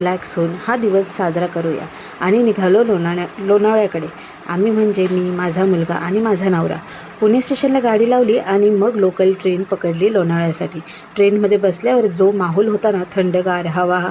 Relax होऊन हा दिवस साजरा करूया आणि निघालो लोणावळ्याकडे. आम्ही म्हणजे मी, माझा मुलगा आणि माझा नवरा. पुणे स्टेशनला गाडी लावली आणि मग लोकल ट्रेन पकडली लोणावळ्यासाठी. ट्रेनमध्ये बसल्यावर जो माहोल होता ना, थंडगार हवा,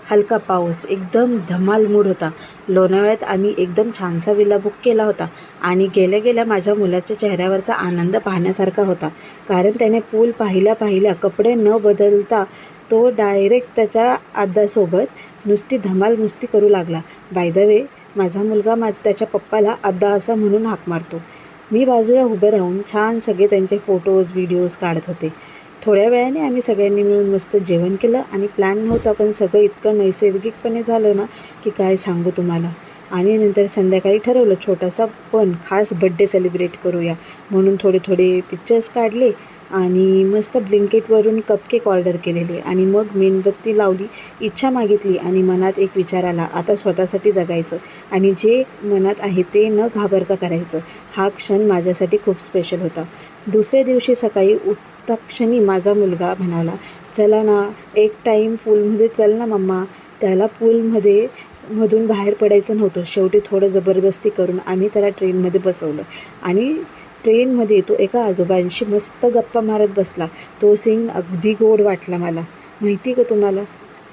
हलका पाऊस, एकदम धमाल मूड होता. लोणावळ्यात आम्ही एकदम छानसा विला बुक केला होता आणि गेल्या गेल्या माझ्या मुलाच्या चेहऱ्यावरचा आनंद पाहण्यासारखा होता. कारण त्याने पूल पाहिल्या कपडे न बदलता तो डायरेक्ट त्याच्या आद्यासोबत नुसती धमाल मस्ती करू लागला. बाय द वे, माझा मुलगा त्याच्या पप्पाला आद्या असा म्हणून हाक मारतो. मी बाजूला उभे राहून छान सगळे त्यांचे फोटोज व्हिडिओज काढत होते. थोड्या वेळाने आम्ही सगळ्यांनी मिळून मस्त जेवण केलं आणि प्लॅन नव्हता, पण सगळं इतकं नैसर्गिकपणे झालं ना की काय सांगू तुम्हाला. आणि नंतर संध्याकाळी ठरवलं छोटासा पण खास बड्डे सेलिब्रेट करूया म्हणून थोडे पिक्चर्स काढले आणि मस्त ब्लिंकिटवरून कपकेक ऑर्डर केलेले आणि मग मेणबत्ती लावली, इच्छा मागितली आणि मनात एक विचार आला, आता स्वतःसाठी जगायचं आणि जे मनात आहे ते न घाबरता करायचं. हा क्षण माझ्यासाठी खूप स्पेशल होता. दुसऱ्या दिवशी सकाळी उठता क्षणी माझा मुलगा म्हणाला, चला ना एक टाईम पूलमध्ये चल ना मम्मा. त्याला मधून बाहेर पडायचं नव्हतं. शेवटी थोडं जबरदस्ती करून आम्ही त्याला ट्रेनमध्ये बसवलं आणि ट्रेनमध्ये तो एका आजोबांशी मस्त गप्पा मारत बसला. तो सीन अगदी गोड वाटला मला. माहिती का तुम्हाला?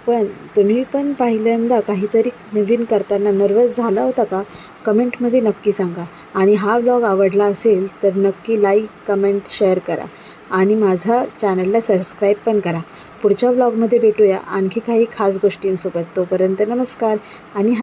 पण तुम्ही पण पहिल्यांदा काहीतरी नवीन करताना नर्वस झाला होता का? कमेंटमध्ये नक्की सांगा. आणि हा व्लॉग आवडला असेल तर नक्की लाईक, कमेंट, शेअर करा आणि माझ्या चॅनलला सबस्क्राईब पण करा. पुढच्या व्लॉगमध्ये भेटूया आणखी काही खास गोष्टींसोबत. तोपर्यंत नमस्कार आणि